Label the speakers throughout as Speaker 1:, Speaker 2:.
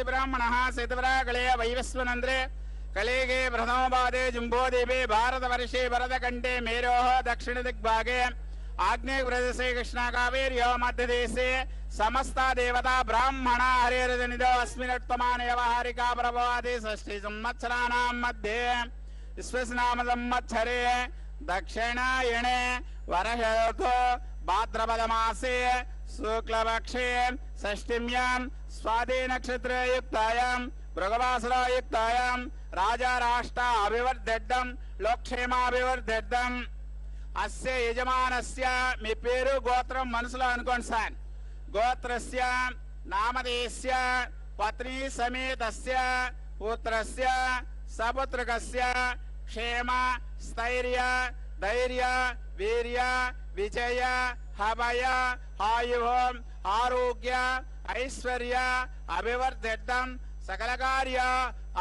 Speaker 1: ब्राह्मणः सेतवराकले वैवस्वनन्द्रे कलेगे प्रथमपादे जुम्बोदीपे भारतवर्षे भरतकण्ठे मेरोः दक्षिणदिग्भागे आग्नेयप्रदेशे कृष्णाकावेर्यो मध्यदेशे समस्ता देवता ब्राह्मणा हरिहरजनितो अस्मिन्नुत्तमाने व्यवहारिका प्रभवादि षष्ठी संवत्सराणां मध्ये विश्वस्नाम संवत्सरे दक्षिणायणे वर्षऋतौ भाद्रपदमासे शुक्लपक्षे षष्ठीम्यां स्वाति नक्षत्रयुक्तायां भृगवासरयुक्तायां राजा राष्ट्र अभिवर्धेड्डं लोकक्षेमाभिवर्धेड्डं अस्य यजमानस्य మీ పేరు గోత్రం మనసులో అనుకోండి సార్ గోత్రస్య నామధేయస్య పత్ని సమేతస్య పుత్రస్య సపుత్రకస్య క్షేమ స్థైర్య ధైర్య వీర్య విజయ హవయ ఆయుః ఆరోగ్య ఐశ్వర్య అభివర్ధెడ్డం सकल कार्य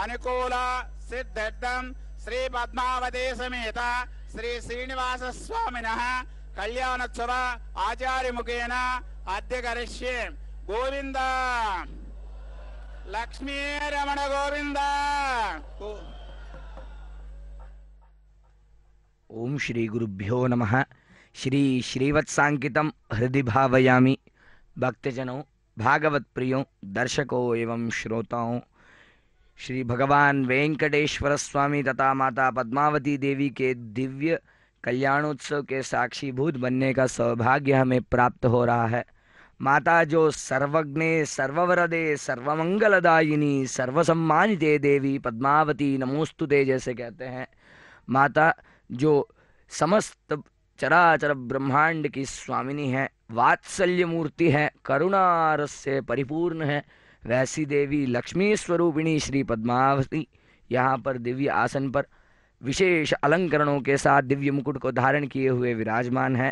Speaker 1: अनुकूल सिद्धेड्डं श्री पद्मावती समेत श्री श्रीनिवास स्वामिनः कल्याणोत्सव आचार्य मुखेन अद्य करिष्ये गोविंद लक्ष्मी रमण गोविंद।
Speaker 2: ओम श्री गुरुभ्यो नमः। श्री श्रीवत्सांकितं हृदि भावयामि। भक्तजनों, भागवत प्रियों, दर्शकों एवं श्रोताओं, श्री भगवान वेंकटेश्वर स्वामी तथा माता पद्मावती देवी के दिव्य कल्याणोत्सव के साक्षीभूत बनने का सौभाग्य हमें प्राप्त हो रहा है। माता जो सर्वज्ञे सर्ववरदे सर्वमंगलदायिनी सर्वसम्मानिते देवी पद्मावती नमोस्तुते जैसे कहते हैं, माता जो समस्त चराचर ब्रह्मांड की स्वामिनी है, वात्सल्य मूर्ति है, करुणा रस से परिपूर्ण है, वैसी देवी लक्ष्मी स्वरूपिणी श्री पद्मावती यहाँ पर दिव्य आसन पर विशेष अलंकरणों के साथ दिव्य मुकुट को धारण किए हुए विराजमान है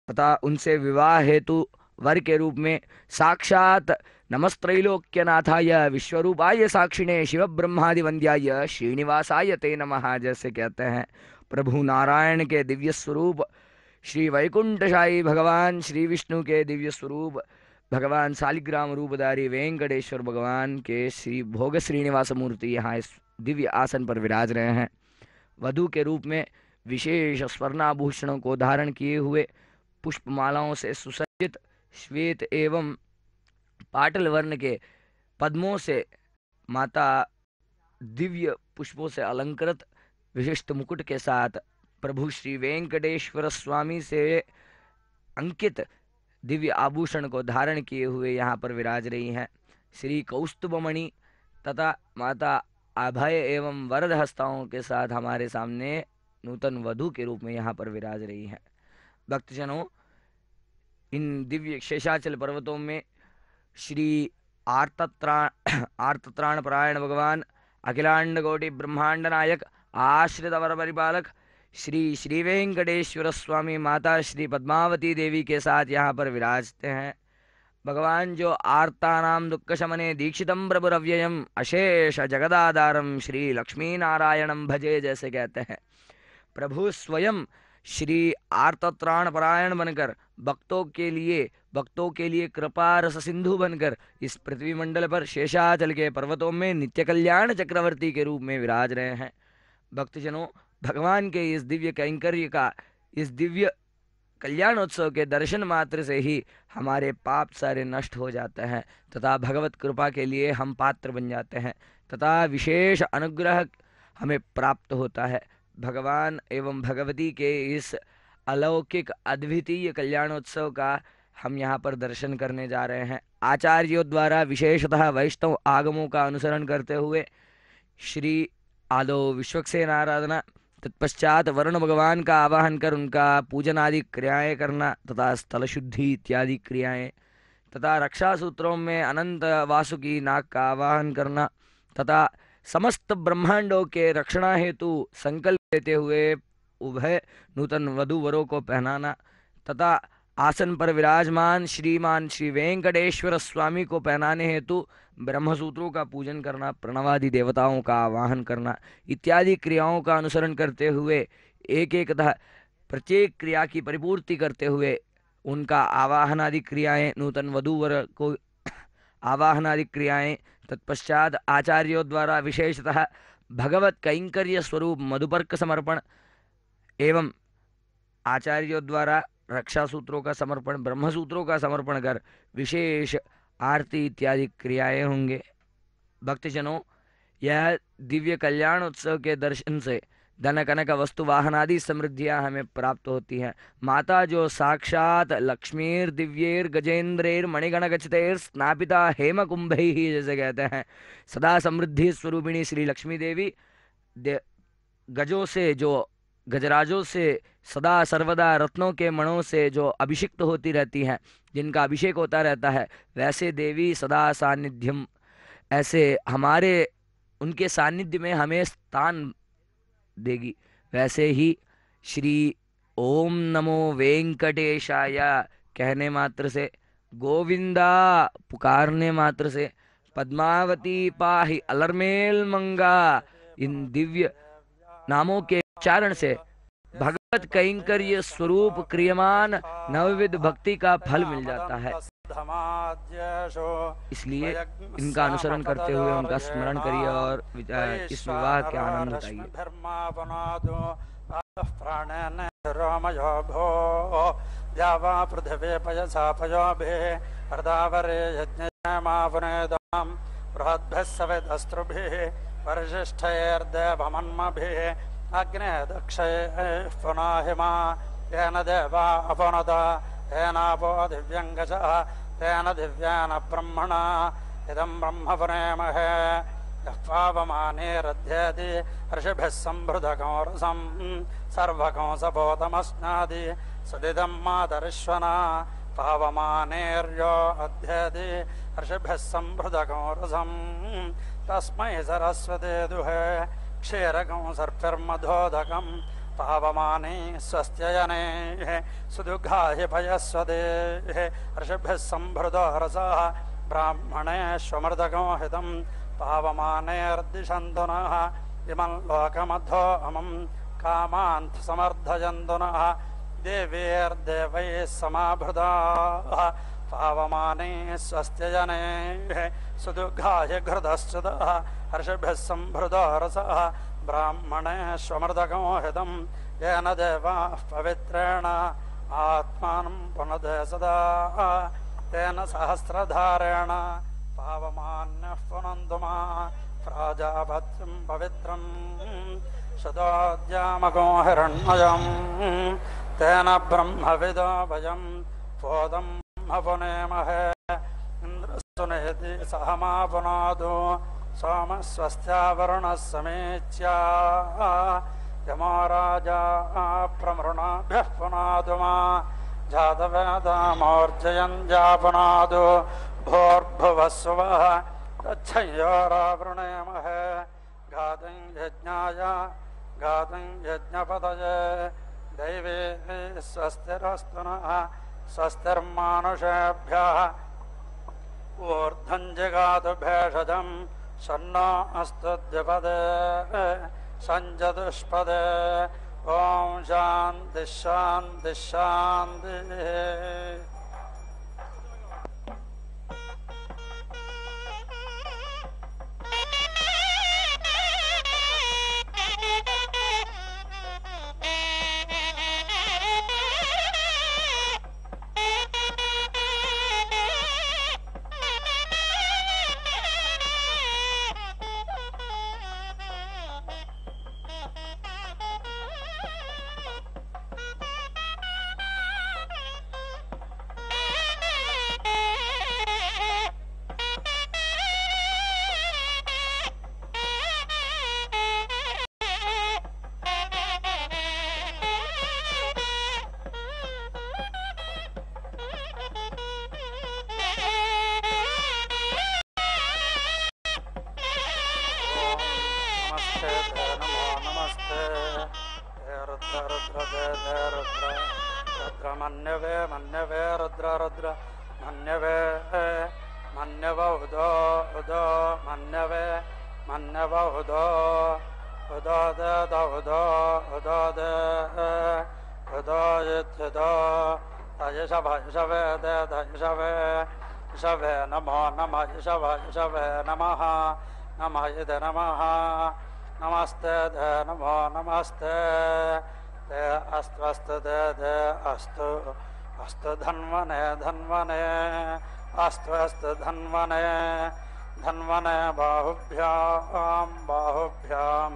Speaker 2: तथा उनसे विवाह हेतु वर के रूप में साक्षात नमस्त्रैलोक्यनाथाय विश्वरूपाय साक्षिणे शिव ब्रह्मादि वंद्याय श्रीनिवासाय ते नमः जैसे कहते हैं। प्रभु नारायण के दिव्य स्वरूप श्री वैकुंठशाही भगवान श्री विष्णु के दिव्य स्वरूप भगवान शालिग्राम रूपधारी वेंकटेश्वर भगवान के श्री भोग श्रीनिवास मूर्ति यहाँ इस दिव्य आसन पर विराज रहे हैं। वधु के रूप में विशेष स्वर्णाभूषणों को धारण किए हुए पुष्पमालाओं से सुसज्जित श्वेत एवं पाटल वर्ण के पद्मों से माता दिव्य पुष्पों से अलंकृत विशिष्ट मुकुट के साथ प्रभु श्री वेंकटेश्वर स्वामी से अंकित दिव्य आभूषण को धारण किए हुए यहाँ पर विराज रही हैं। श्री कौस्तुभमणि तथा माता अभय एवं वरद हस्ताओं के साथ हमारे सामने नूतन वधु के रूप में यहाँ पर विराज रही हैं। भक्तजनों, इन दिव्य शेषाचल पर्वतों में श्री आर्तत्राण परायण भगवान अखिलांड कोटि ब्रह्मांड नायक आश्रित वर परिपालक श्री श्री वेंकटेश्वर स्वामी माता श्री पद्मावती देवी के साथ यहाँ पर विराजते हैं। भगवान जो आर्तानां दुःख शमने दीक्षितं प्रभुरव्ययम् अशेष जगदाधारम श्री लक्ष्मी नारायणं भजे जैसे कहते हैं। प्रभु स्वयं श्री आर्तत्राण परायण बनकर भक्तों के लिए कृपा रस सिंधु बनकर इस पृथ्वी मंडल पर शेषाचल के पर्वतों में नित्य कल्याण चक्रवर्ती के रूप में विराज रहे हैं। भक्तजनों, भगवान के इस दिव्य कैंकर्य का, इस दिव्य कल्याणोत्सव के दर्शन मात्र से ही हमारे पाप सारे नष्ट हो जाते हैं तथा भगवत कृपा के लिए हम पात्र बन जाते हैं तथा विशेष अनुग्रह हमें प्राप्त होता है। भगवान एवं भगवती के इस अलौकिक अद्वितीय कल्याणोत्सव का हम यहाँ पर दर्शन करने जा रहे हैं। आचार्यों द्वारा विशेषतः वैष्णव आगमों का अनुसरण करते हुए श्री आदो विश्वक्सेन आराधना, तत्पश्चात वरुण भगवान का आवाहन कर उनका पूजन आदि क्रियाएं करना तथा स्थल शुद्धि इत्यादि क्रियाएं तथा रक्षा सूत्रों में अनंत वासुकी नाग का आवाहन करना तथा समस्त ब्रह्मांडों के रक्षणा हेतु संकल्प लेते हुए उभय नूतन वधू वरों को पहनाना तथा आसन पर विराजमान श्रीमान श्री वेंकटेश्वर स्वामी को पहनाने हेतु ब्रह्मसूत्रों का पूजन करना, प्रणवादि देवताओं का आवाहन करना इत्यादि क्रियाओं का अनुसरण करते हुए एक एकतः प्रत्येक क्रिया की परिपूर्ति करते हुए उनका आवाहन आदि क्रियाएं नूतन वधूवर को आवाहनादि क्रियाएं, तत्पश्चात आचार्यों द्वारा विशेषतः भगवत कैंकर्य स्वरूप मधुपर्क समर्पण एवं आचार्यों द्वारा रक्षा सूत्रों का समर्पण, ब्रह्म सूत्रों का समर्पण कर विशेष आरती इत्यादि क्रियाएं होंगे। भक्तजनों, यह दिव्य कल्याण उत्सव के दर्शन से धन कनक वस्तु वाहन आदि समृद्धियां हमें प्राप्त होती हैं। माता जो साक्षात लक्ष्मीर दिव्येर गजेंद्रेर मणिगण गचितेर स्नापिता हेम कुंभै ही, जैसे कहते हैं, सदा समृद्धि स्वरूपिणी श्री लक्ष्मी देवी गजों से, जो गजराजों से, सदा सर्वदा रत्नों के मणों से जो अभिषिक्त होती रहती हैं, जिनका अभिषेक होता रहता है, वैसे देवी सदा सानिध्यम, ऐसे हमारे उनके सानिध्य में हमें स्थान देगी। वैसे ही श्री ओम नमो वेंकटेशाय कहने मात्र से, गोविंदा पुकारने मात्र से, पद्मावती पाहि अलरमेल मंगा, इन दिव्य नामों के उच्चारण से भगवत कैंकर्य स्वरूप क्रियमान नवविध भक्ति का फल मिल जाता है। इसलिए इनका अनुसरण करते हुए उनका स्मरण करिए और इस विवाह के आनंद उठाइए।
Speaker 3: पृथ्वी पयसा पयोभे अर्धावरे यज्ञमावनेदां बृहद्भिः सविदस्त्रुभिः परिशिष्टैर्देवमन्मभिः अग्ने दक्षैः पुनाहिमा येन देवा अपनद येनापो दिव्यङ्गजः तेन दिव्यान ब्रह्मणा इदं ब्रह्मपुरेमहे यः पावमानेरध्येति ऋषिभिः सम्भृतकं रसं सर्वकं सपोतमस्नादि सदिदं मातरिश्वना पावमानेर्यो अध्येति ऋषिभिः सम्भृतकं रसं तस्मै सरस्वते दुहे क्षीरकं सर्पिर्मधोदकं पावमाने स्वस्त्ययने सुदुघाहि पयस्वदेः ऋषिभिः सम्भृतो रसः ब्राह्मणेष्वमृतकं हितं पावमानेर्दिशन्तु नः इमं लोकमधो अमं कामान्थ समर्थयन्तु नः देवीर्देवैः समाभृताः पावमाने स्वस्त्यजने सुदुघाहि घृतश्च्युतः ऋषिभिः सम्भृतो रसः ब्राह्मणेष्वमृतकं हितं येन देवाः पवित्रेण आत्मानं पुनदे सदा तेन सहस्रधारेण पावमान्यः पुनन्तु मा प्राजापत्यं पवित्रं शतोद्यामको हिरण्मयं तेन ब्रह्मविदो वयं पोदं पुनेमहे इन्द्रस्तुनेति सहमा पुनादु सोमस्वस्त्यावरुणः समेच्या यमो राजा प्रमृणाभ्यः पुनादु मा जातवेदामोर्जयन् जापुनादु भोर्भुवस्सुवः तच्छयोरावृणेमहे गातुं यज्ञाय गातुं यज्ञपतये दैवे स्वस्तिरस्तु नः स्वस्तिर्मानुषेभ्यः ऊर्ध्वं जगातु भेषजं शन्नो अस्तु द्विपदे सञ्चतुष्पदे ॐ शान्तिः शान्तिः शान्तिः। मन्यवे मन्यवे रुद्र रुद्र मन्यवे मन्यव उदो उदो मन्यवे मन्यव उदो उदो दे दो उदो उदो दे उदो यदो तयशव यशवे दे तयशवे इषवे नमो नमः इषवे नमः नमः इद नमः नमस्ते दे नमो नमस्ते दे अस्तु दे अस्तु अस्तु धन्वने धन्वने अस्तु धन्वने धन्वने बाहुभ्यां बाहुभ्यां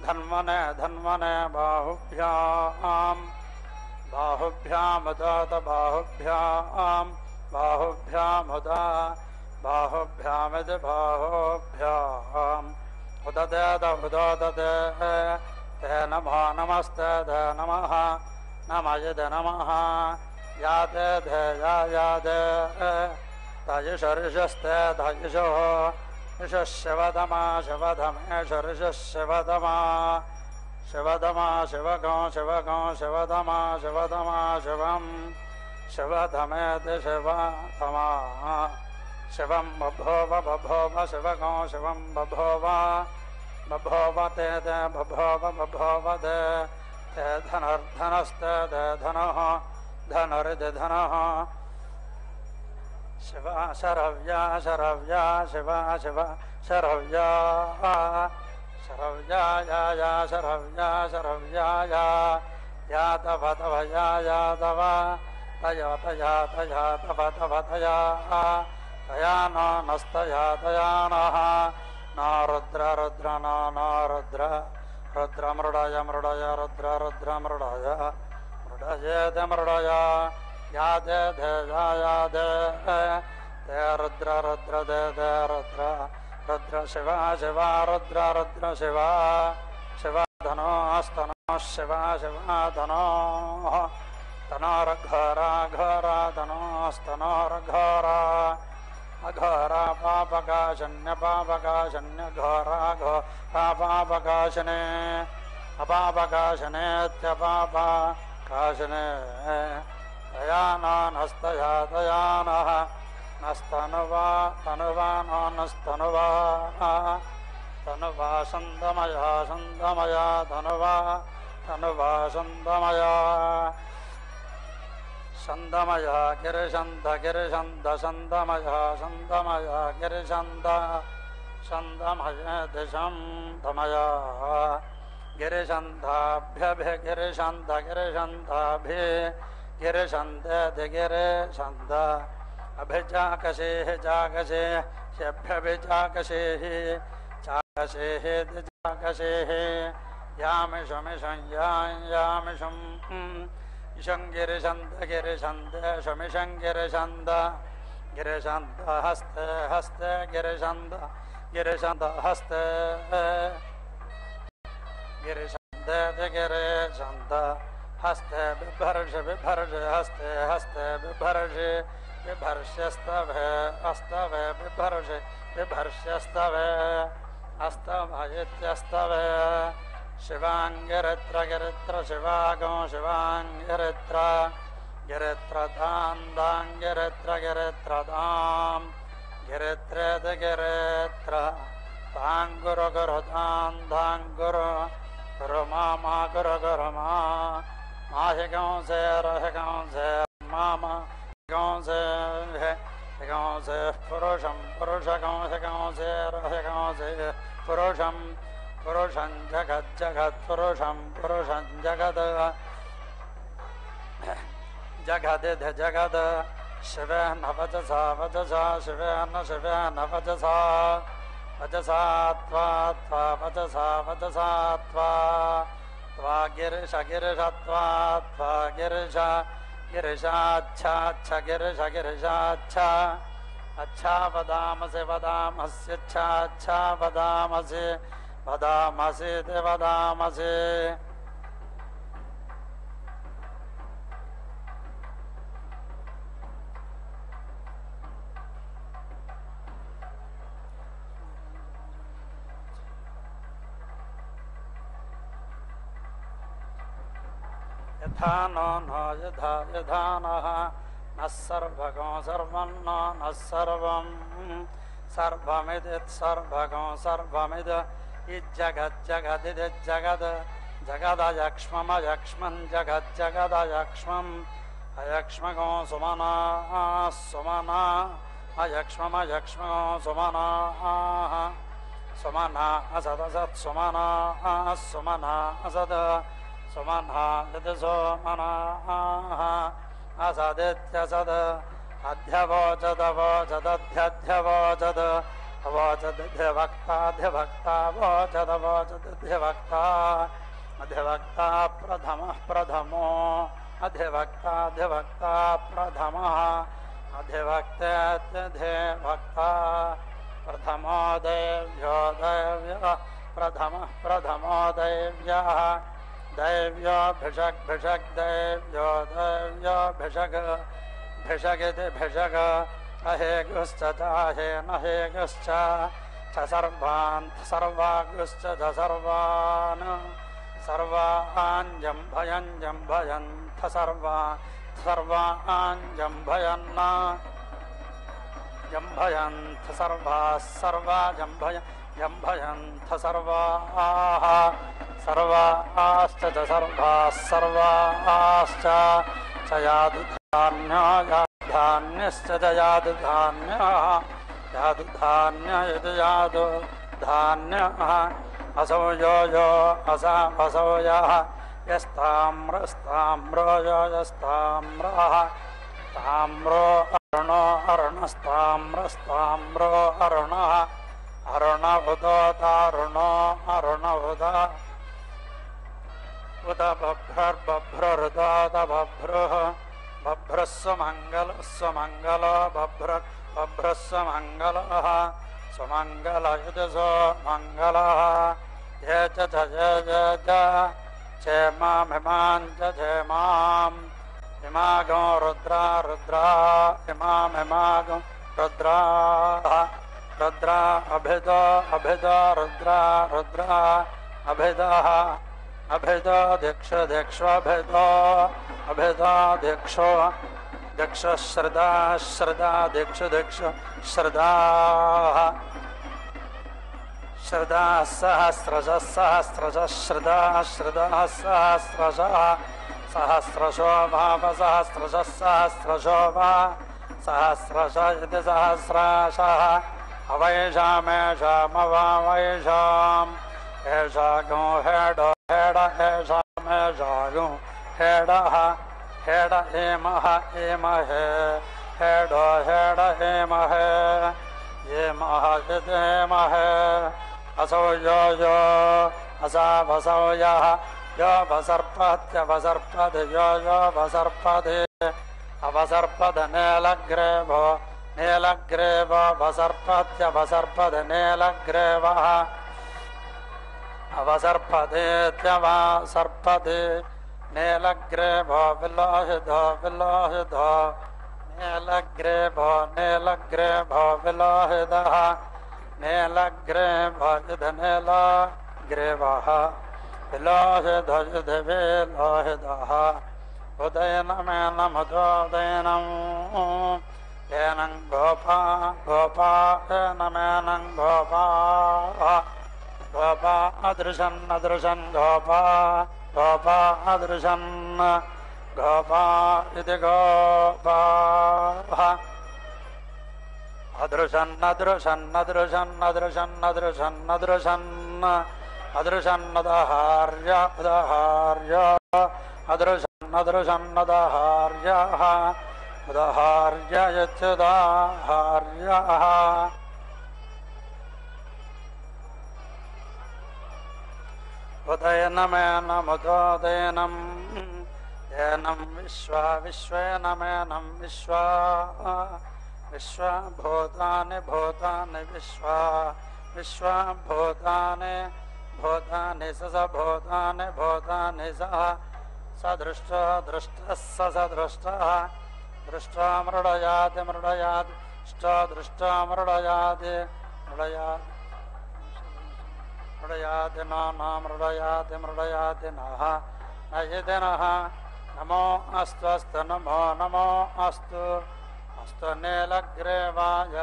Speaker 3: धन्वने धन्वने बाहुभ्यां बाहुभ्यामुदात बाहुभ्यां बाहुभ्यामुदा बाहुभ्यामिद बाहुभ्याम् उददेद उदोददे ते नमो नमस्ते दे नमः नमः यद नमः यादे दे यादे तयिषर्षस्ते तयिषो ऋषशिवदमा शिवधमेश्वरिषशिवदमा शिवदमा शिवगो शिवगो शिवदमा शिवदमा शिवं शिवधमेति शिवधमा शिवं बभोव बभोव शिवगो शिवं बभोव बभोव ते दे बभोव बभोव दे ते धनुर्धनस्ते दे धनः धनुरिद धनः शिवा शरव्या शरव्या शिवा शिवा शरव्या शरव्या या शरव्या शरव्या या तव तव या तव तया तया तया तव तव तया तया नस्तया तया नः न रुद्र रुद्र न रुद्र रुद्र मृडय मृडय रुद्र रुद्र मृडय मृडयेद मृडय या दे या दे ते रुद्र रुद्र दे रुद्र रुद्र शिवा शिवा रुद्र रुद्र शिवा शिवा धनो स्तनो शिवा शिवा धनो तनोर्घोरा घोरा धनोस्तनोर्घोरा अघोरा पापकाशन्य पापकाशन्य घोरा घोरा पापकाशने अपापकाशनेत्यपापकाशने तया नस्तया तया नः नस्तनुवा तनुवा नस्तनुवा तनुवा सन्दमया सन्दमया तनुवा तनुवा सन्दमया सन्दमया गिरिशन्द गिरिशन्द सन्दमया सन्दमया गिरिशन्द सन्दमय दिशं धमया गिरिशन्दाभ्यभि गिरिशन्द गिरिशन्दाभि गिरिशन्द गिरिशन्द अभिजाकशेः जाकशेः शभ्यभिजाकशेः चाकशेः दिजाकशेः यामिषमिषं यामिषं इषं गिरिशन्द गिरिशन्द शमिषं गिरिशन्द गिरिशन्द हस्ते हस्ते गिरिशन्द गिरिशन्द हस्ते गिरिशन्द गिरिशन्द हस्ते बिभर्ष बिभर्ष हस्ते हस्ते बिभर्ष बिभर्ष्यस्तवे अस्तवे बिभर्ष बिभर्ष्यस्तवे अस्तभयित्यस्तवे शिवाङ्गिरित्र गिरित्र शिवागो शिवाङ्गिरित्र गिरित्रदान्दाङ्गिरित्र गिरित्रदां गिरित्रेद गिरित्र ताङ्गुरु गुरु दान्दाङ्गुरु गुरु मा गुरु गुरु माहि गौंसे रहि गौंसे मामा गौंसे गौंसे पुरुषं पुरुष गौंसे गौंसे रहि गौंसे पुरुषं पुरुषं जगत् जगत् पुरुषं पुरुषं जगत् जगदिध जगत् शिवेन वचसा वचसा शिवेन शिवेन वचसा वचसा त्वा त्वा वचसा वचसा त्वा त्वा गिरिश गिरिश त्वा त्वा गिरिश गिरिशाच्छा अच्छा गिरिश गिरिशाच्छा अच्छा वदामसि वदामस्यच्छा अच्छा वदामसि वदामसि ते वदामसि यथा नो यथा यथा नः नः सर्वगो सर्वं नः सर्वं सर्वमिदि सर्वगो सर्वमिद इज्जगज्जगदिजगद् जगदयक्ष्ममयक्ष्मं जगज्जगदयक्ष्मम् अयक्ष्मगो सुमना सुमना अयक्ष्ममयक्ष्मो सुमनाः सुमना असदसत् सुमनाः सुमना असद सुमना यदि सोमनाः असदित्यसद् अध्यवोचदवोचदध्यध्यवोचद अवोचदध्यवक्ताध्यवक्ता वोचदवोचदध्यवक्ता अध्यवक्ता प्रथमः प्रथमो अधिवक्ताध्यवक्ता प्रथमः अधिवक्तेत्यधिवक्ता प्रथमो दैव्यो दैव्यः प्रथमः प्रथमो दैव्यः दैव्यो भिषक् भिषक् दैव्यो दैव्यो भिषक् भिषगिति भिषग अहेगुश्च चाहेन हेगुश्च च सर्वान् सर्वागुश्च च सर्वान् सर्वान् जम्भयन् सर्वान् जम्भयन् जम्भयन्थ सर्वाः सर्वा जम्भयन्थ सर्वाः सर्वाश्च च सर्वाः सर्वाश्च च यादुधान्यो यादुधान्यश्च च यादुधान्यः यादुधान्य यदि यादुधान्यः असौ यो यो असौ यः यस्ताम्रस्ताम्रो यो यस्ताम्रः ताम्रो अरुणो अरुणस्ताम्रस्ताम्रो अरुणः अरुण उदोतारुणो अरुण उद उद बभ्रर्बभ्रुरुदोत बभ्रुः बभ्रुः सुमङ्गलः सुमङ्गलो बभ्रुः सुमङ्गलः सुमङ्गल इति सुमङ्गलः ये च क्षेमामिमां च क्षेमाम् इमागो रुद्रा रुद्रा इमामिमागो रुद्राः रुद्रा अभिदो अभिदो रुद्रा रुद्रा अभिदः अभिदो दिक्षु दिक्षु अभिदो अभिदो दिक्षु दिक्षु श्रदा श्रदा दिक्षु दिक्षु श्रदाः श्रदा सहस्रशः सहस्रशः श्रदा श्रदाः सहस्रशः सहस्रशो भाव सहस्रशः सहस्रशो वा सहस्रश इति सहस्राशः अवैषामेषामवावैषाम् एषागो हेडो हेड एषामेषागो हेडः हेड एमः एमहे हेडो हेड एमहे एमः इदेमहे असौ यो यो असावसौ यः यो वसर्पत्यवसर्पदि यो यो वसर्पदि अवसर्पद नीलग्रेवो नीलग्रेवो वसर्पत्यवसर्पद नीलग्रेवः अवसर्पदेत्यवसर्पदि नीलग्रेवो विलोहितो विलोहितो नीलग्रेवो नीलग्रेवो विलोहितः नीलग्रेवो इति नीलग्रेवः विलोहितो इति विलोहितः उदयनमेनमुदोदयनम् एनं गोपा गोपा एनमेनं गोपाः गोपा अदृशन् अदृशन् गोपा गोपा अदृशन् गोपा इति गोपाः अदृशन् अदृशन् अदृशन् अदृशन् अदृशन् अदृशन् अदृशन् उदहार्य उदहार्य अदृशन् अदृशन् उदहार्यः उदहार्य इत्युदाहार्यः उदयनमेनमुदोदयनम् एनं विश्वा विश्वेनमेनं विश्वा विश्वा भूतानि भूतानि विश्वा विश्वा भूतानि भूतानि स भूतानि भूतानि सः स दृष्टः दृष्टः स दृष्टः दृष्ट्वा मृडयाति मृडयाति दृष्ट्वा मृडयाति मृडयाति मृडयाति न मृडयाति मृडयाति नः न इति नः नमो अस्तु अस्तु नमो नमो अस्तु अस्तु नीलग्रेवाय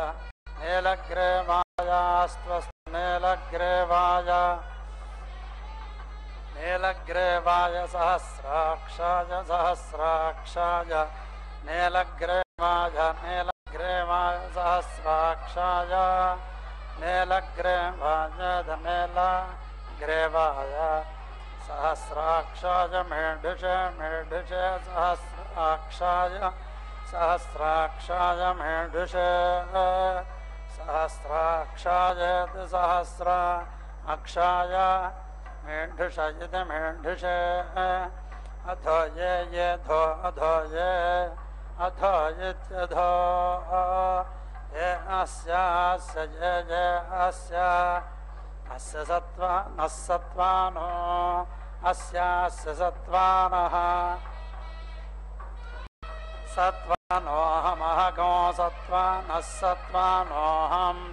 Speaker 3: नीलग्रेवाय अस्तु अस्तु नीलग्रेवाय नीलग्रेवाय सहस्राक्षाय सहस्राक्षाय नीलग्रेवाय नीलग्रेवाय धनीमाय सहस्राक्षाय नीलग्रीवाय नीलग्रीवाय सहस्राक्षाय मेढुषे मेढुषे सहस्राक्षाय सहस्राक्षाय मेढुषे सहस्राक्षाय सहस्राक्षाय मेढुषयित मेढुषे अधो ये धो अधो ये अधो इत्यधो ये अस्यास्य ये अस्य अस्य सत्वा नः सत्वानो अस्यास्य सत्वानः सत्वानोऽहमहगो सत्वानः सत्वानोऽहम्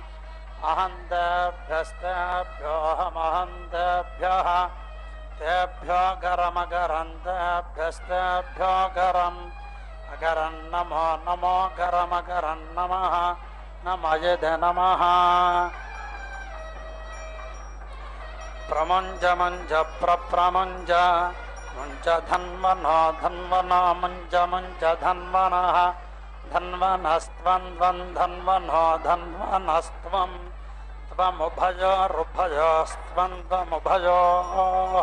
Speaker 3: अहन्तेभ्यस्तेभ्योऽहमहन्तेभ्यः तेभ्यो गरमगरन्तेभ्यस्तेभ्यो गरम् अगरन् नमो नमो गरमगरन् नमः नमयिदे नमः प्रमुञ्ज मुञ्ज प्रमुञ्ज मुञ्ज धन्वनो धन्वनो मुञ्ज मुञ्ज धन्वनः धन्वनस्त्वन्द्वन् धन्वनो धन्वनस्त्वं त्वमुभयोरुभयोस्त्वन्द्वमुभयोः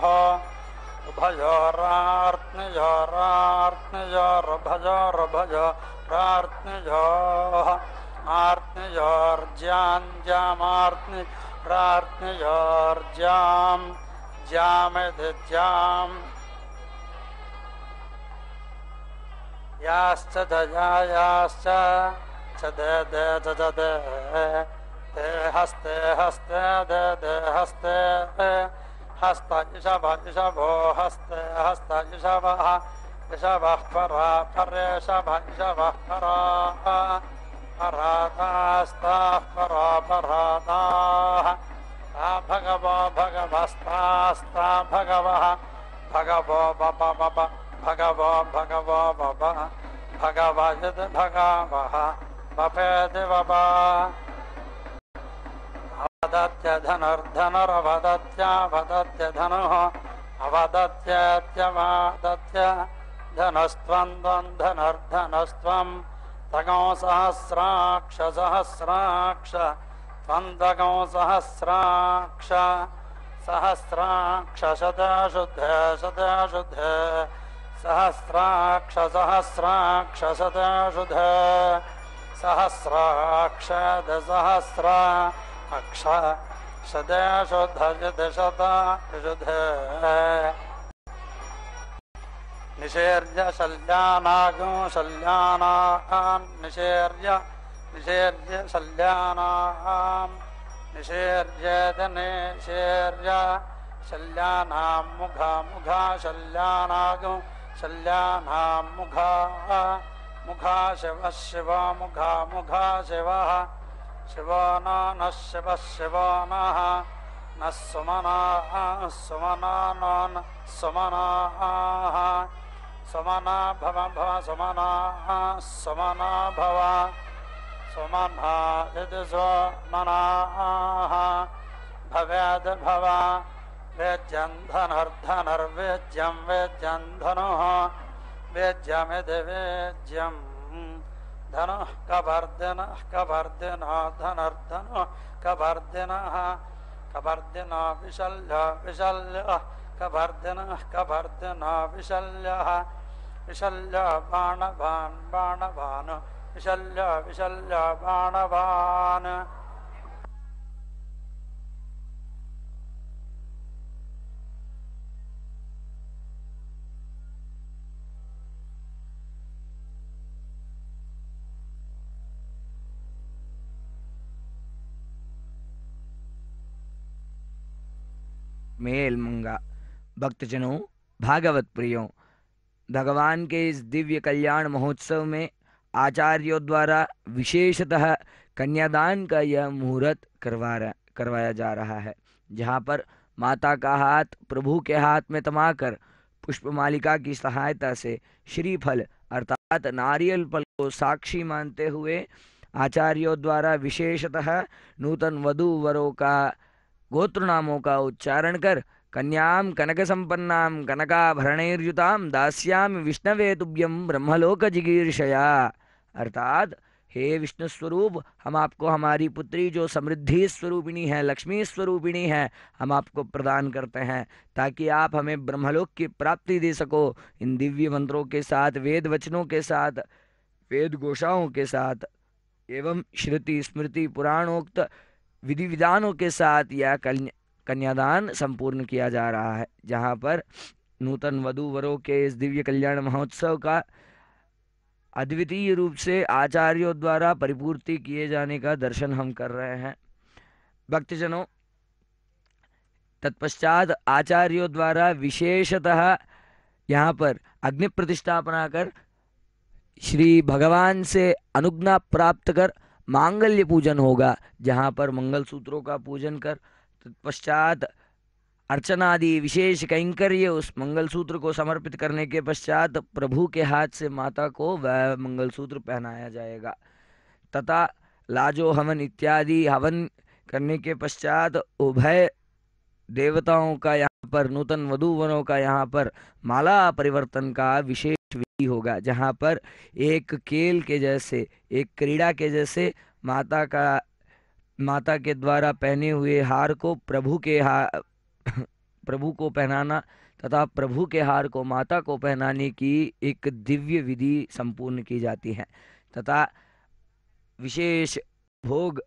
Speaker 3: उभयोरार्त्नियोरार्त्नियोरुभयोरुभयोरार्त्नियोः आर्त्नियोर्ज्याञ्जामार्त्निरार्त्नियोर्ज्यां ज्यामिद्ज्याम् याश्च दयायाश्च च दे दे च दे ते हस्ते हस्ते दे दे हस्ते हस्त इषभ इषभो हस्ते हस्त इषभः इषभः परा परेषभ इषभः परा परातास्ताः परा पराताः ता भगवो भगवस्तास्ता भगवः भगवो बप बप भगवो भगवो बप भगवयद् भगवः बपेति बप अवदत्य धनुर्धनुरवदत्यावदत्य धनुः अवदत्यत्यवदत्य धनुस्त्वन्द्वं धनुर्धनुस्त्वं तगो सहस्राक्ष सहस्राक्ष त्वन्दगो सहस्राक्ष सहस्राक्ष शतशुद्धे शतशुद्धे सहस्राक्ष सहस्राक्ष शतशुद्धे सहस्राक्ष दसहस्रा अक्ष शतशुद्धशतशुद्धे निषेर्य शल्यानागो शल्यानान् निषेर्य निषेर्य शल्यानां निषेर्येत निषेर्य शल्यानां मुखा मुखा शल्यानागो शल्यानां मुखा मुखा शिवः शिव मुखा मुखा शिवः शिवो नः शिवः शिवो नः नः सुमनाः सुमना नः सुमनाः सुमना भव भव सुमनाः सुमना भव सुमना यदि सुमनाः भवेद् भव वेद्यं धनुर्धनुर्वेद्यं वेद्यं धनुः वेद्यमिति वेद्यं धनुः कवर्दिनः कवर्दिनो धनुर्धनुः कवर्दिनः कवर्दिनो विशल्य विशल्यः कवर्दिनः कवर्दिनो विशल्यः विशल्य बाणवान् बाणवान् विशल्य विशल्य बाणवान्
Speaker 2: मेल मंगा भक्तजनों, भागवत प्रियों, भगवान के इस दिव्य कल्याण महोत्सव में आचार्यों द्वारा विशेषतः कन्यादान का यह मुहूर्त करवाया जा रहा है, जहाँ पर माता का हाथ प्रभु के हाथ में थमाकर पुष्पमालिका की सहायता से श्रीफल अर्थात नारियल फल को साक्षी मानते हुए आचार्यों द्वारा विशेषतः नूतन वधू वरों का गोत्र नामों का उच्चारण कर कन्याम कनक संपन्नाम कनकाभरणैर्युताम दास्यामि विष्णवे तुभ्यं ब्रह्मलोक जिगीर्षया, अर्थात हे विष्णु स्वरूप, हम आपको हमारी पुत्री जो समृद्धि स्वरूपिणी है, लक्ष्मी स्वरूपिणी है, हम आपको प्रदान करते हैं ताकि आप हमें ब्रह्मलोक की प्राप्ति दे सको। इन दिव्य मंत्रों के साथ, वेद वचनों के साथ, वेद घोषाओं के साथ एवं श्रुति स्मृति पुराणोक्त विधि विधानों के साथ यह कन्यादान संपूर्ण किया जा रहा है, जहाँ पर नूतन वधू वरों के इस दिव्य कल्याण महोत्सव का अद्वितीय रूप से आचार्यों द्वारा परिपूर्ति किए जाने का दर्शन हम कर रहे हैं। भक्तजनों, तत्पश्चात आचार्यों द्वारा विशेषतः यहाँ पर अग्नि प्रतिष्ठापना कर श्री भगवान से अनुज्ञा प्राप्त कर मांगल्य पूजन होगा, जहाँ पर मंगल सूत्रों का पूजन कर तत्पश्चात अर्चनादि विशेष कैंकर्य उस मंगलसूत्र को समर्पित करने के पश्चात प्रभु के हाथ से माता को वह मंगलसूत्र पहनाया जाएगा तथा लाजो हवन इत्यादि हवन करने के पश्चात उभय देवताओं का यहाँ पर, नूतन वधूवरों का यहाँ पर माला परिवर्तन का विशेष विधि होगा, जहाँ पर एक खेल के जैसे, एक क्रीड़ा के जैसे माता के द्वारा पहने हुए हार को प्रभु को पहनाना तथा प्रभु के हार को माता को पहनाने की एक दिव्य विधि संपूर्ण की जाती है तथा विशेष भोग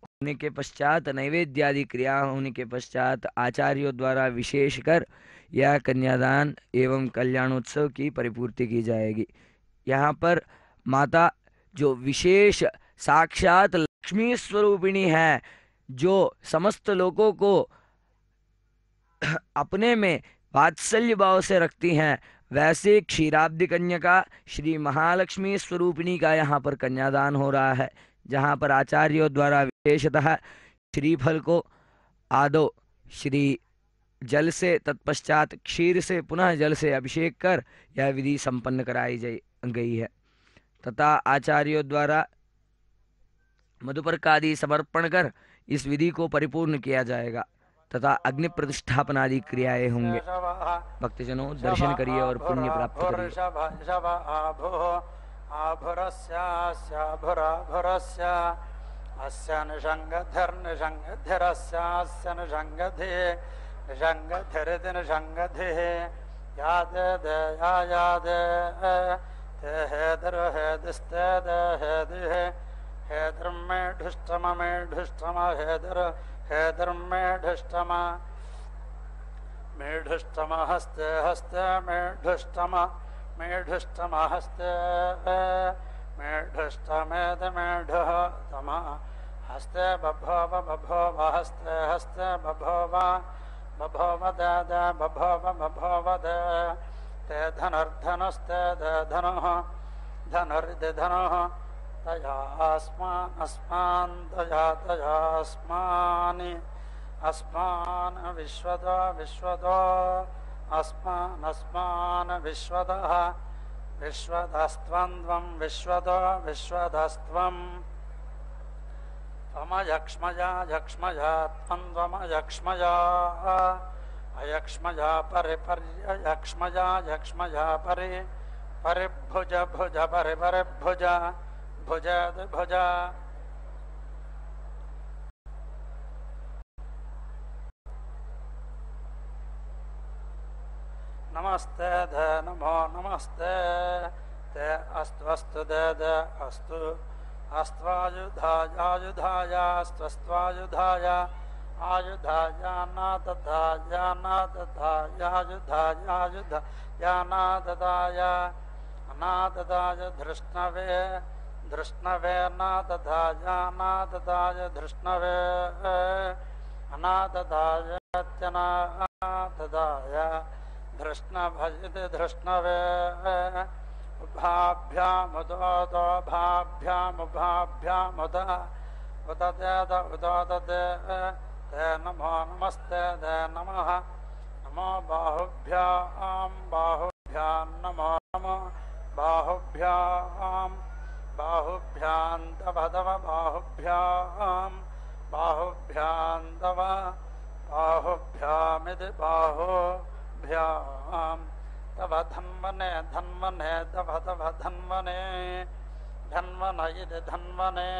Speaker 2: होने के पश्चात, नैवेद्यादि क्रिया होने के पश्चात आचार्यों द्वारा विशेष कर यह कन्यादान एवं कल्याणोत्सव की परिपूर्ति की जाएगी। यहाँ पर माता जो विशेष साक्षात लक्ष्मी स्वरूपिणी है, जो समस्त लोगों को अपने में वात्सल्य भाव से रखती हैं, वैसे क्षीराब्दी कन्यका श्री महालक्ष्मी स्वरूपिणी का यहाँ पर कन्यादान हो रहा है, जहाँ पर आचार्यों द्वारा विशेषतः श्रीफल को आदो श्री जल से, तत्पश्चात क्षीर से, पुनः जल से अभिषेक कर यह विधि संपन्न कराई गई है तथा आचार्यों द्वारा मधुपर्क आदि समर्पण कर इस विधि को परिपूर्ण किया जाएगा तथा अग्नि प्रतिष्ठापन आदि क्रियाएं होंगे। भक्तजनों, दर्शन करिए और पुण्य प्राप्त
Speaker 3: करिए। हेदर में ढुष्टम हेदर में ढुष्टम हस्ते हस्ते में ढुष्टम हस्ते में ढुष्टमेद में ढुतम हस्ते बभोव हस्ते हस्ते बभोव दे ते धनुर्धनुस्ते धनुः धनुर्दे धनुः अस्मान् विश्वदो अस्मान् विश्वदः विश्वदस्त्वं विश्वदस्त्वं त्वमयक्ष्मजा त्वमयक्ष्मजा अयक्ष्मजा यक्ष्मजा परिभुज परिभुज भुज नमस्ते दे नमो नमस्ते ते अस्तु दे अस्तु अस्त्वायुधाय नाददाय धृष्णवे नाददाय धृष्णवे अनाददाय धृष्णभजित धृष्णवे भाभ्यामुद उददे ते नमो नमस्ते ते नमः नमो बाहुभ्यां नमो नमो बाहुभ्यां तव बाहुभ्यां तव बाहुभ्यामिति बाहुभ्यां तव धन्वने तव धन्वने धन्वन इति धन्वने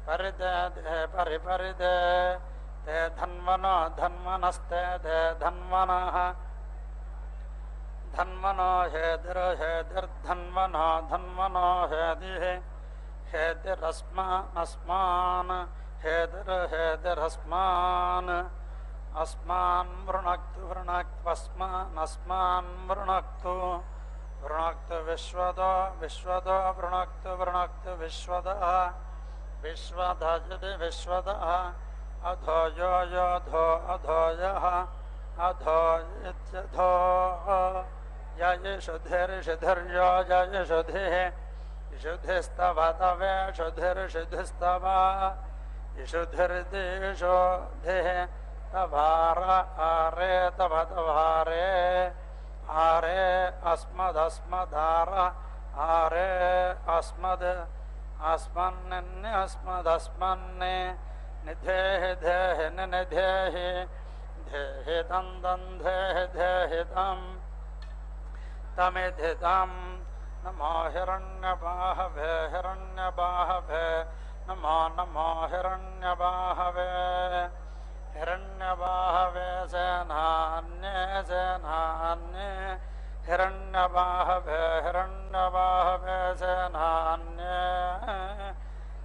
Speaker 3: परिदे दे परिपरिदे ते धन्वनो धन्वनस्ते ते धन्वनः धन्वनो हेदिर्हेदिर्धन्वनो धन्वनो हेदिः हेदिरस्मान् हेदिर्हेदिरस्मान् अस्मान् वृणक्तु वृणक्त्वस्मान् वृणक्तु वृणक्तु विश्वदो विश्वदो वृणक्तु विश्वदः विश्वदजति विश्वदः अधो यो योधो अधो यः अधो इत्यधो ययिषुधिर्षुधिर्यो ययिषुधिः इषुधिस्तवतवे शुधिर्षुधिस्तव इषुधिर्दिषुधिः तभार आरे तवतभारे आरे अस्मदस्मदार आरे अस्मद् अस्मन्निन्यस्मदस्मन्ने निधेहि धेहि निधेहि धेहि दन्धेहि धेहि तं तमिधितं नमो हिरण्यबाहवे हिरण्यबाहवे नमो नमो हिरण्यबाहवे हिरण्यबाहवे सेनान्ये सेनान्ये हिरण्यबाहवे हिरण्यबाहवे सेनान्ये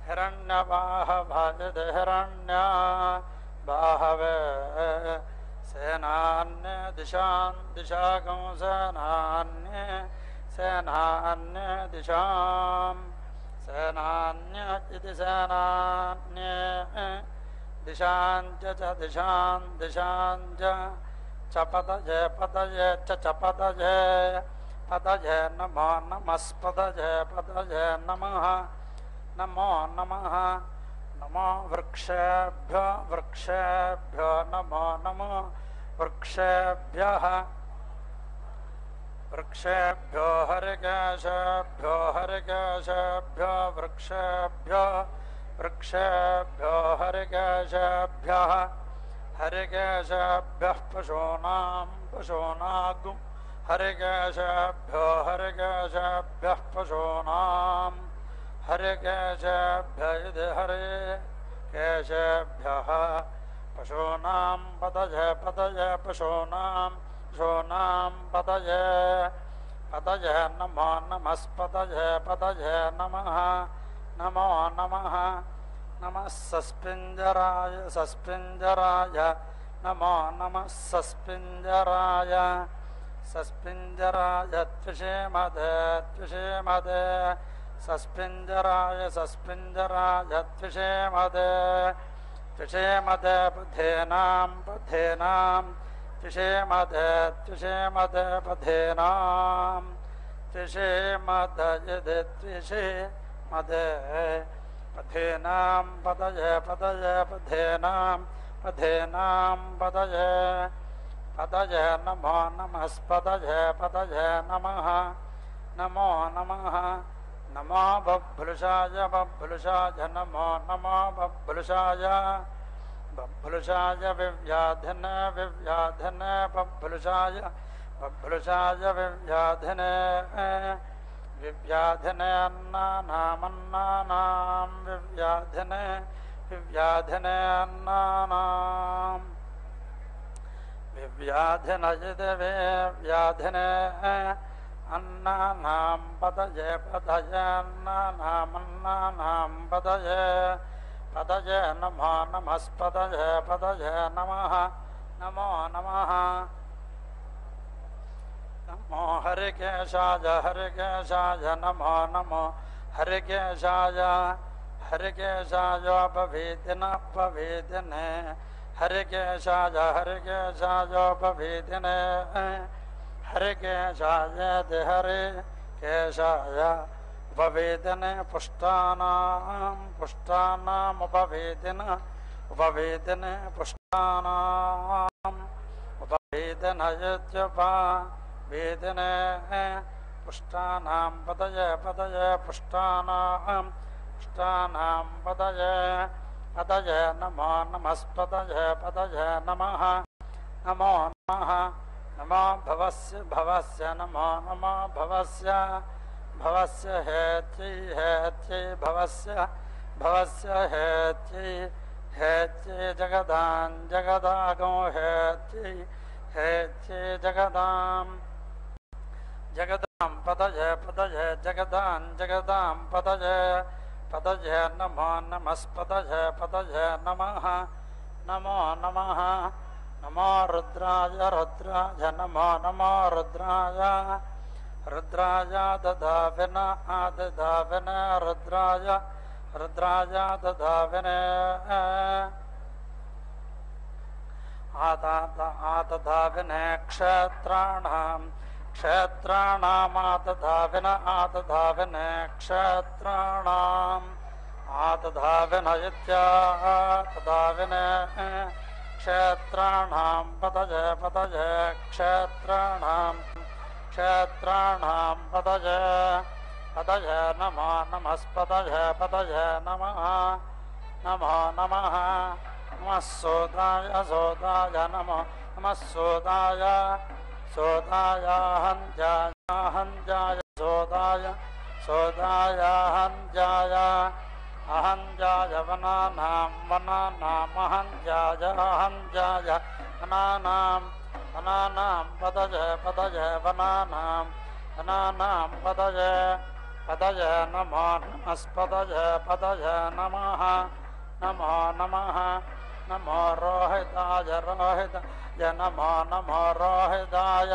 Speaker 3: हिरण्यबाहभजद हिरण्या बाहवे सेनान्ये दिशां दिशागं सेनान्ये सेनान्ये दिशां सेनान्ये इति सेनान्ये दिशांच च दिशांच च पतजे पतजे च पतजे पतजे नमो नमस्पतजे पतजे नमः नमो नमः नमो वृक्षेभ्यो वृक्षेभ्यो नमो नमो वृक्षेभ्यः वृक्षेभ्यो हरिकेशेभ्यो हरिकेशेभ्यो वृक्षेभ्यो वृक्षेभ्यो हरिकेशेभ्यः हरिकेशेभ्यः पशूनां पशूनागुं हरिकेशेभ्यो हरिकेशेभ्यः पशूनां हरिकेशेभ्य इति हरिकेशेभ्यः पशूनां पतजे पतजे पशूनां पशूनां पतजे पतजे नमो नमस्पतजे पतजे नमः नमो नमः नमः सस्पिञ्जराय सस्पिञ्जराय नमो नमः सस्पिञ्जराय सस्पिञ्जराय त्विषेमदे त्विषेमदे सस्पिञ्जराय सस्पिञ्जराय त्विषेमदे त्विषेमदे पथेनां पथेनां त्विषेमदे त्विषेमदे पथेनां त्विषेमदे यदि त्विषेमदे पथेनां पतये पतये पथेनां पथेनां पतये पतये नमो नमस्पतये पतये नमः नमो नमः नमो बभ्रुषाय बभ्रुषाय नमो नमो बभ्रुषाय बभ्रुषाय विव्याधिने विव्याधिने बभ्रुषाय बभ्रुषाय विव्याधिने विव्याधिने अन्नानामन्नानां विव्याधिने विव्याधिने अन्नानां विव्याधिन यदि विव्याधिने अन्नानां पतये पतये अन्नानामन्नानां पतये पतये नमो नमस्पतये पतये नमः नमो नमः नमो हरिकेशाय हरिकेशाय नमो नमो हरिकेशाय हरिकेशाय पवीदिन पवीदिने हरिकेशाय हरिकेशाय पवीदिने हरिकेशाय हरिकेशाय उपवेदने पुष्टानां पुष्टानाम् उपवेदने उपवेदने पुष्टानाम् उपवेदनयत्युपवेदने पुष्टानां पतये पतये पुष्टानां पुष्टानां पतये पतये नमो नमस्पतये पतये नमः नमो नमः नमो भवस्य भवस्य नमो नमो भवस्य भवस्य हेत्यै हेत्यै भवस्य हेत्यै हेत्यै जगदां जगदागो हेत्यै हेत्यै जगदां पदये पदये जगदां पदये नमो नमस्पदये पदये नमः नमो नमः नमो रुद्राय नमो नमो रुद्राय दधाविन रुद्राय दधाविन आदधाविन क्षेत्राणामादधाविन क्षेत्राणाम् आदधाविन इत्यादधाविन क्षेत्राणां पदये क्षेत्राणां पदये नमो नमस्पदये पदये नमः नमो नमः नमः सोदाय नमो नमः सोदाय हन्त्याय सोदाय अहन्त्याय वनानामहन्त्याय वनानां पदये वनानां पदये नमो नमस्पदये नमः नमो नमः नमो रोहिताय नमो रोहिताय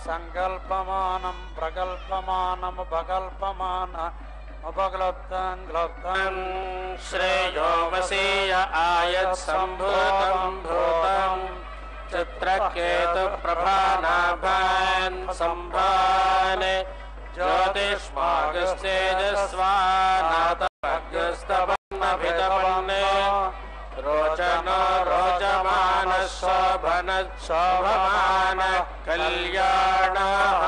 Speaker 3: संकल्पमानं प्रकल्पमानमुपकल्पमान उपक्लप्तं क्लप्तं
Speaker 1: श्रेयो वसीय आयत् सम्भूतं भूतं चित्रकेतु प्रभानाभान् सम्भान् ज्योतिष्मागस्तेजस्वानातभग्स्तवन्नभितपन्ने रोचनो रोचमानः शोभनः शोभमानः कल्याणः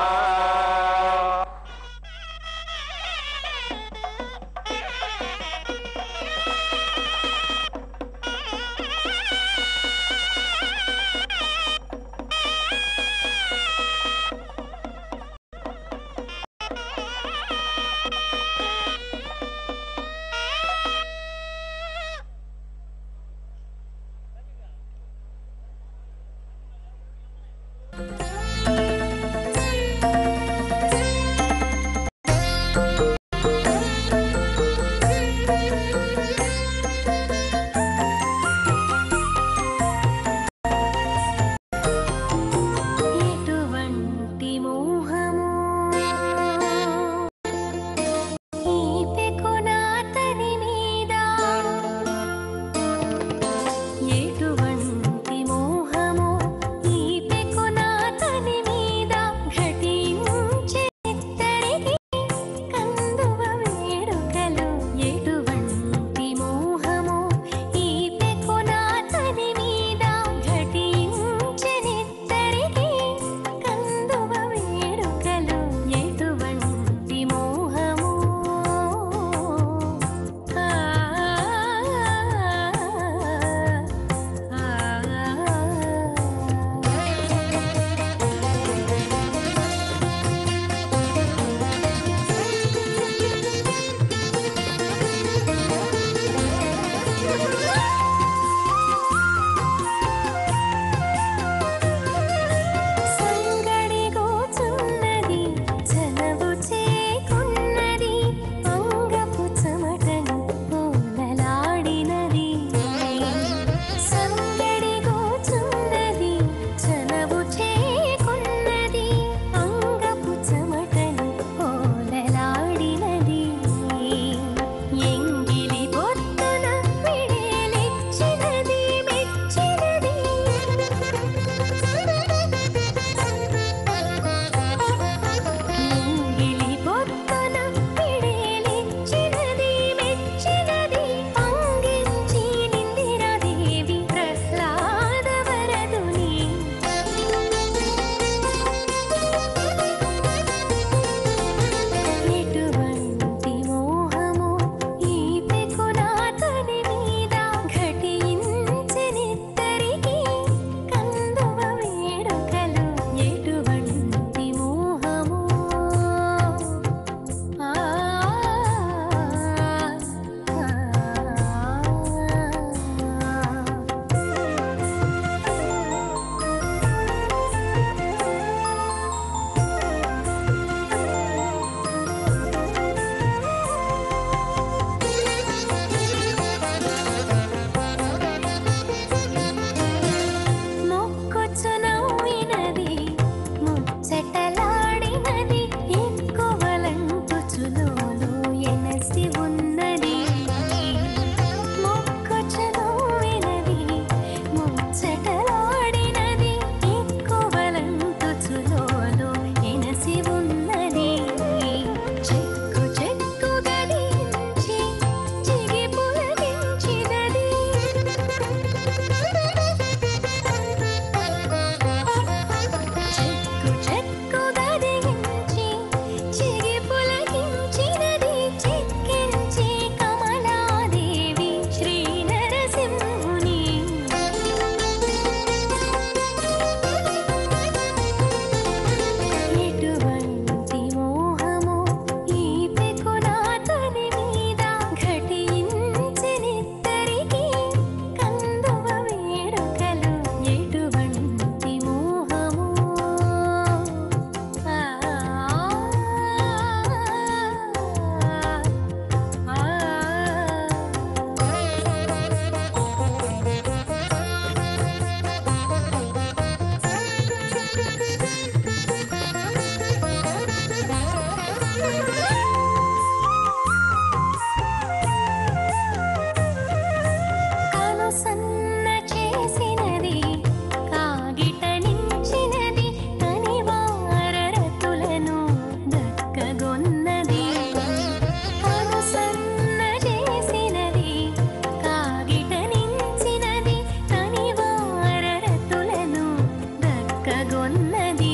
Speaker 4: పొన్నది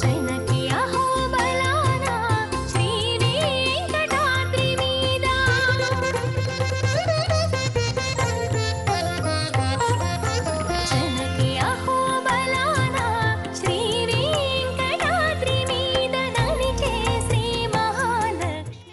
Speaker 4: జనకి అహోబలాన శ్రీ వెంకటాద్రి మీద జనకి అహోబలాన శ్రీ వెంకటాద్రి మీద నలిచే శ్రీ మహాలక్ష్మి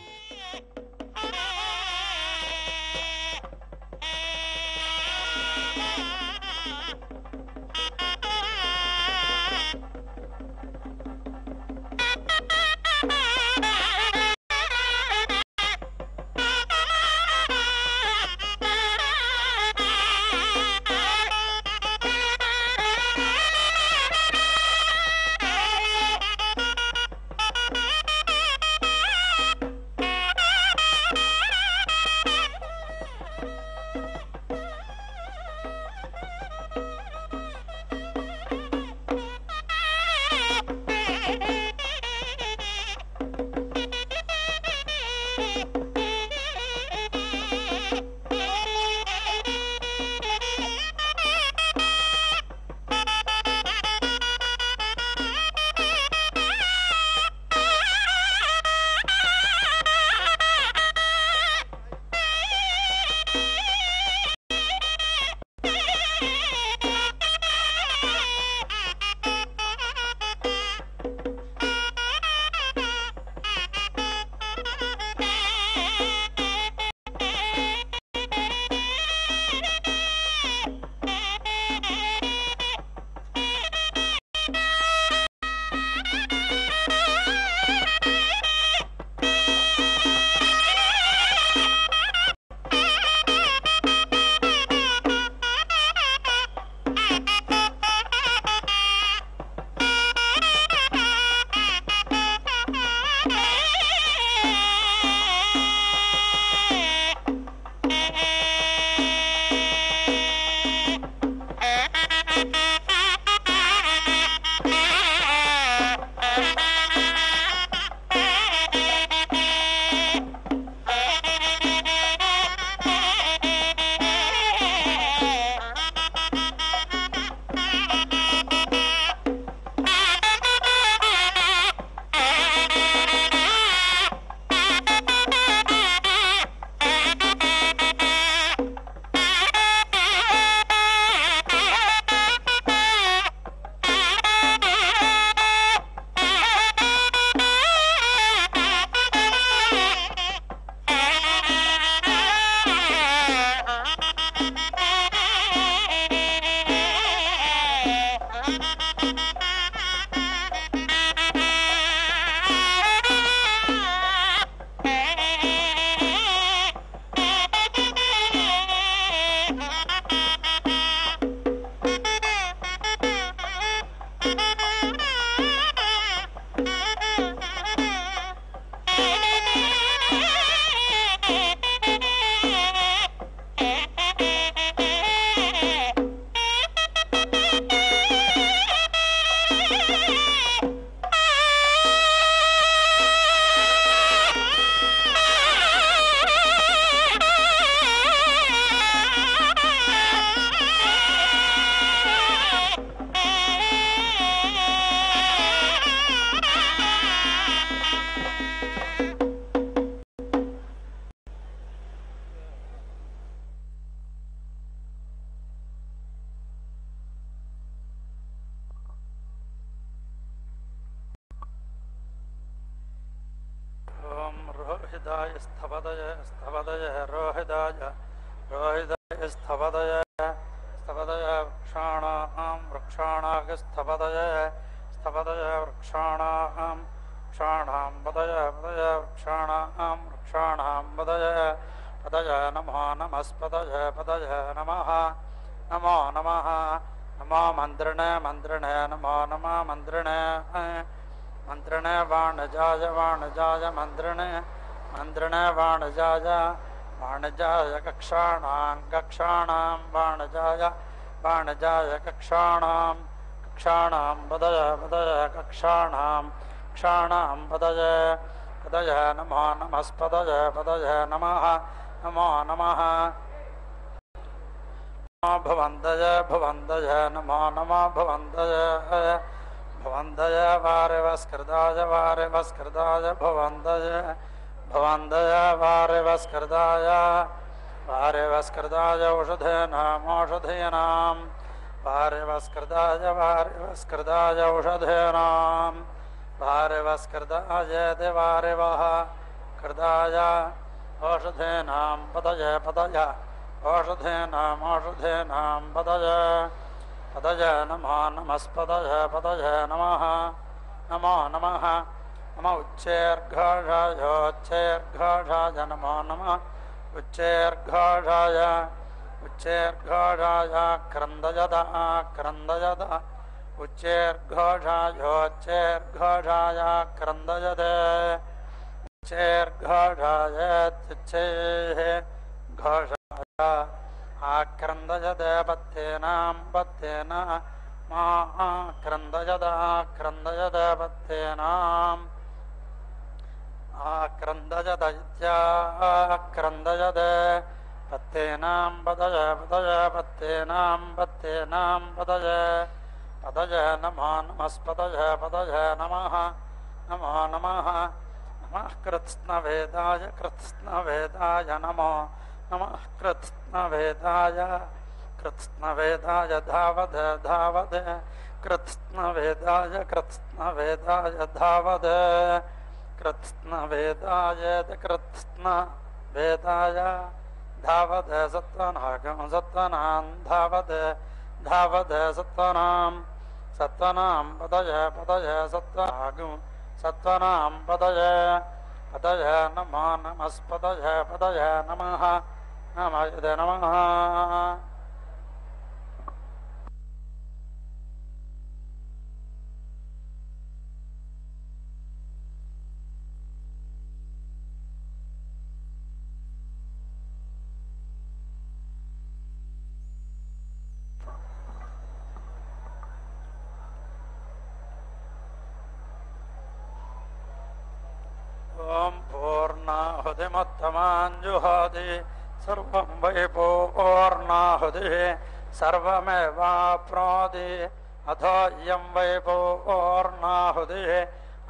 Speaker 3: रोहिदाय स्थपदय स्थपदय रोहिदाय रोहिदाय स्थपदय स्थपदय वृक्षाणां वृक्षाणाग स्थपदय स्थपदय वृक्षाणां वृक्षाणां पदय पदय वृक्षाणां वृक्षाणां पदय पदय नमो नमस्पदय पदय नमः नमो नमः नमो मन्त्रिणे मन्त्रिणे नमो नमः मन्त्रिणे मन्त्रिणे वाणजाय मन्त्रिणे मन्त्रिणे वाणजाय कक्षाणां कक्षाणां वाणजाय कक्षाणां पदय पदय कक्षाणां पदय पदय नमो नमस्पदय पदय नमः नमो नमः భవంతయ భవంతయ నమో నమో భవంతయ భవంతయ వారివస్కృతాయ వారివస్కృతాయ భవంతయ భవంతయ వారివస్కృతాయ వారివస్కృతాయ ఔషధేనాం వారివస్కృతాయ వారివస్కృతాయ ఔషధేనాం వారివస్కృతాయ వారివః కృతాయ ఔషధేనాం పతయ పతయ ఔషధేనాం ఔషధేనాం పతయ పతయ నమో నమస్పతయ పతయ నమః నమో నమః నమ ఉచ్చేర్ఘోషాయోచ్చేర్ఘోషాయ నమో నమః ఉచ్చేర్ఘోషాయ ఉచ్చేర్ఘోషాయ క్రందయద క్రందయద ఉచ్చేర్ఘోషాయోచ్చేర్ఘోషాయ క్రందయద ఉచ్చేర్ఘోషాయ ఘోషాయ ఆక్రందయద పత్యేనాం పత్యేన మా క్రందయద క్రందయద పత్యేనాం ఆక్రందయద ఇత్యాక్రందయద పత్యేనాం పదయ పదయ పత్యేనాం పత్యేనాం పదయ పదయ నమో నమస్పదయ పదయ నమః నమో నమః నమః కృత్స్నవేదాయ కృత్స్నవేదాయ నమో నమః కృత్స్నవేదాయ కృత్స్నవేదాయ ధావద ధావద కృత్స్నవేదాయ కృత్స్నవేదాయ ధావద కృత్స్నవేదాయ కృత్స్నవేదాయ ధావద సత్వనాగం సత్వనాం ధావద ధావద సత్వనాం సత్వనాం పదయ పదయ సత్వనాగం సత్వనాం పదయ పదయ నమో నమస్పదయ పదయ నమః నమః నమః ఓం పూర్ణాహుతిముత్తమాంజుహోతి సర్వం వై పూర్ణాహుతి సర్వమేవాప్నోతి అథో ఇయం వై పూర్ణాహుతి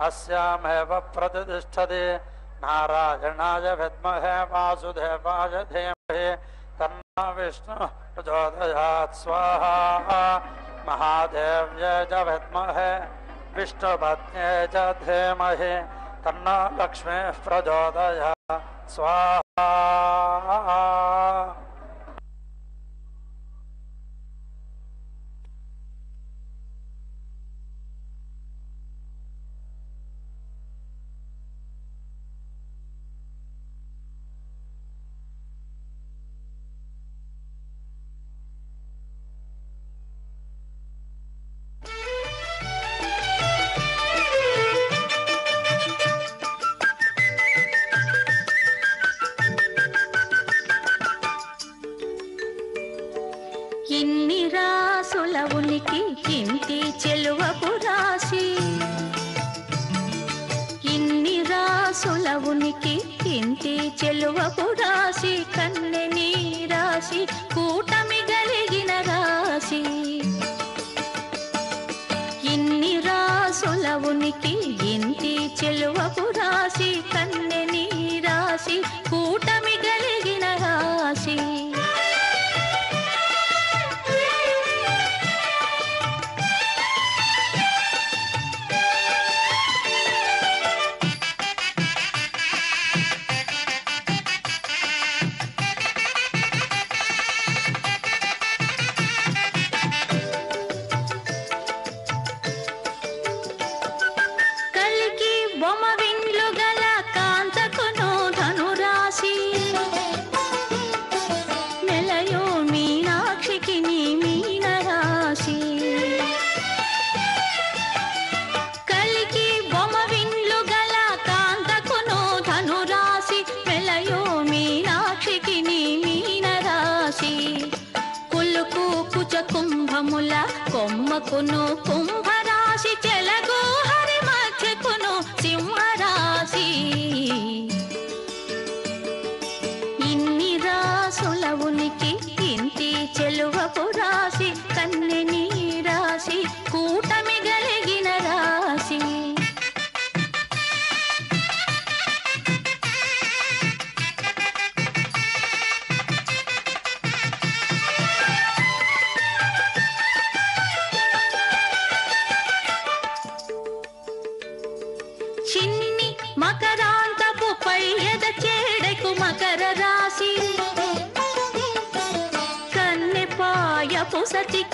Speaker 3: అస్యామేవ ప్రతిష్టతి నారాయణాయ విద్మహే వాసుదేవాయ ధీమహి తన్నో విష్ణుః ప్రచోదయాత్ స్వాహా మహాదేవ్యై చ విద్మహే విష్ణుపత్న్యై చ ధీమహి తన్నో లక్ష్మీః ప్రచోదయాత్ స్వాహా.
Speaker 5: ఇన్ని రాసుల ఉనికి ఇంటి చెలువపు రాశి ఇన్ని రాసుల ఉనికి ఇంటి చెలువపు రాశి కన్నె నీ రాశి కూటమి కలిగిన రాశి ఇన్ని రాసుల ఉనికి ఇంటి చెలువపు రాశి కన్నె నీ రాశి కూటమి కలిగిన రాశి కలికి బొమ్మ విండ్లు గల కాంతకును ధనురాశి నెలయో మీనాక్షికి నీ మీన రాశి కలికి బొమ్మ విండ్లు గల కాంతకును ధనురాశి నెలయో మీనాక్షికి నీ మీన రాశి కులుకు కుచ కుంభముల కొమ్మకును కుంభరాశి చెలగు హరి మధ్యకును సింహరాశి ఇన్ని రాసుల ఉనికి ఇంటి చెలువ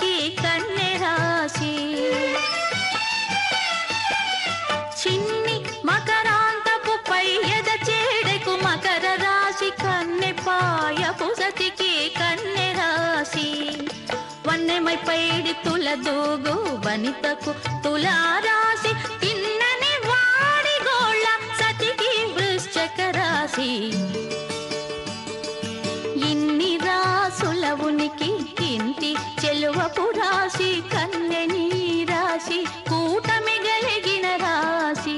Speaker 5: సతికి కన్నె రాశి. చిన్ని మకరాంతపు పై ఎద చేడకు మకర రాశి, కన్నె పాయపు సతికి కన్నె రాశి. వన్నెమై పైడి తుల దూగు వనితకు తులారాశి, తిన్నని వాడి గోళ్ళ సతికి వృశ్చక రాశి. ఇన్ని రాసుల ఉనికి ఇంటి చెలువపు రాశి, కన్నెని రాశి కూటమి గలిగిన రాశి.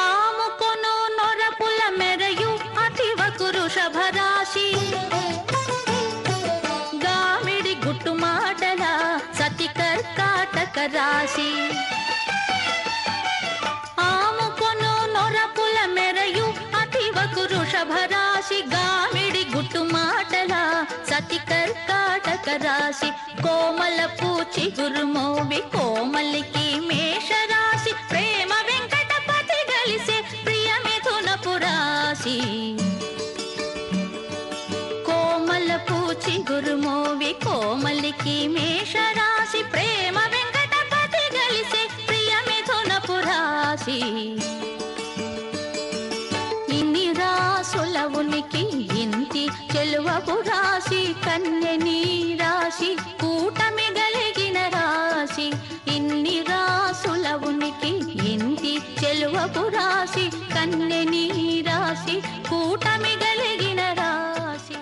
Speaker 5: ఆముకొను నొరపుల మెరయు అతివకు వృషభరాశి, గామిడి గుట్టు మాటల సతి కర్కాటక రాశి. ఆముకొను నొరపుల మెరయు అతివకు వృషభరాశి, గామిడి గుట్టు మాటల సతి కర్కాటక రాశి. కోమల పూచి గురుమోవి కోమలికి మేషరాశి, ప్రేమ వెంకటపతి గలిసే ప్రియ మిథునపు రాశి. కోమల పూచి గురుమోవి కోమలికి మేషరాశి, ప్రేమ వెంకటపతి గలిసే ప్రియ మిథునపు రాశి. ఇన్ని రాసుల ఉనికి ఇంటి చెలువపు రాశి, కన్యని రాశి కూటమి గలిగిన రాశి. ఇన్ని రాసుల ఉనికి ఇంటి చెలువపు రాశి, కన్యని రాశి కూటమి గలిగిన రాశి.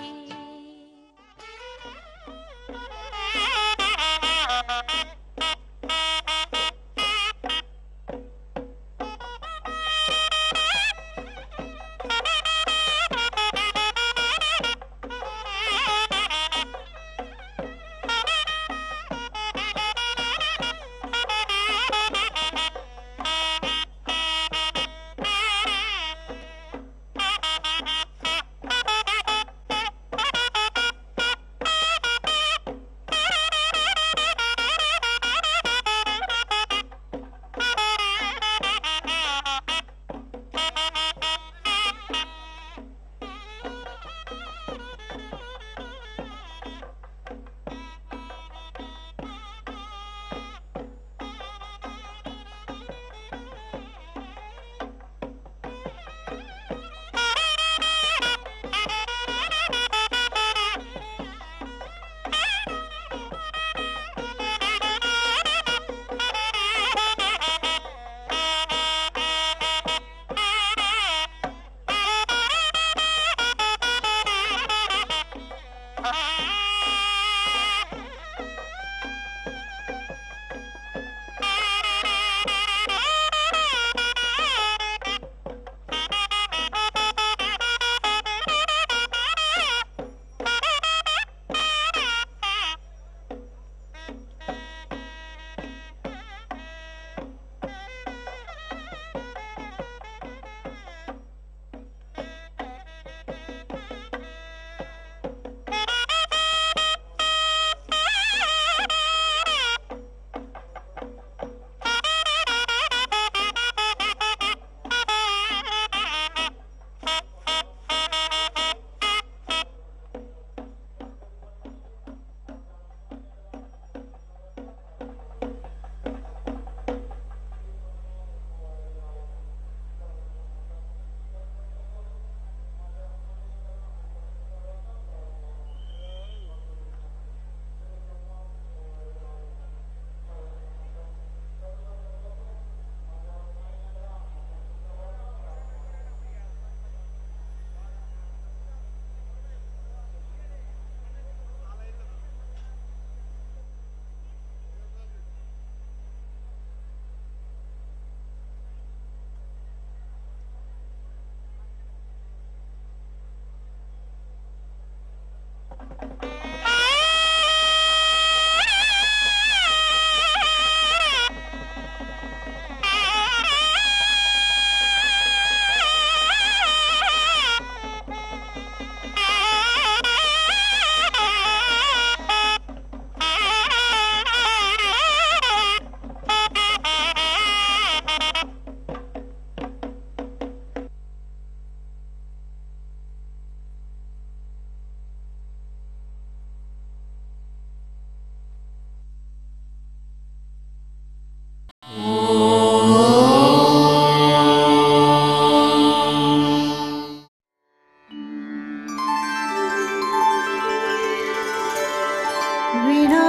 Speaker 6: विना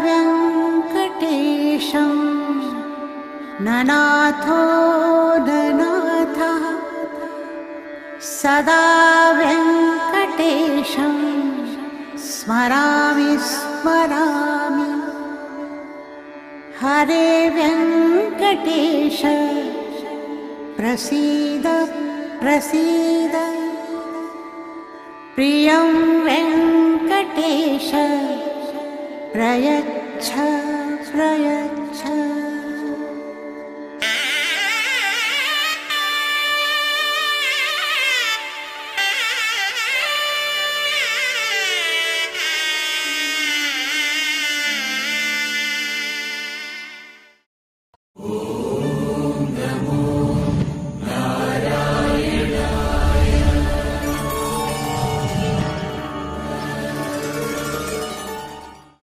Speaker 6: वेङ्कटेशं ननाथो ननाथः सदा वेङ्कटेशं स्मरामि स्मरामि हरे वेङ्कटेश प्रसीद प्रसीद प्रियं वेङ्कटेश प्रयच्छ प्रयच्छ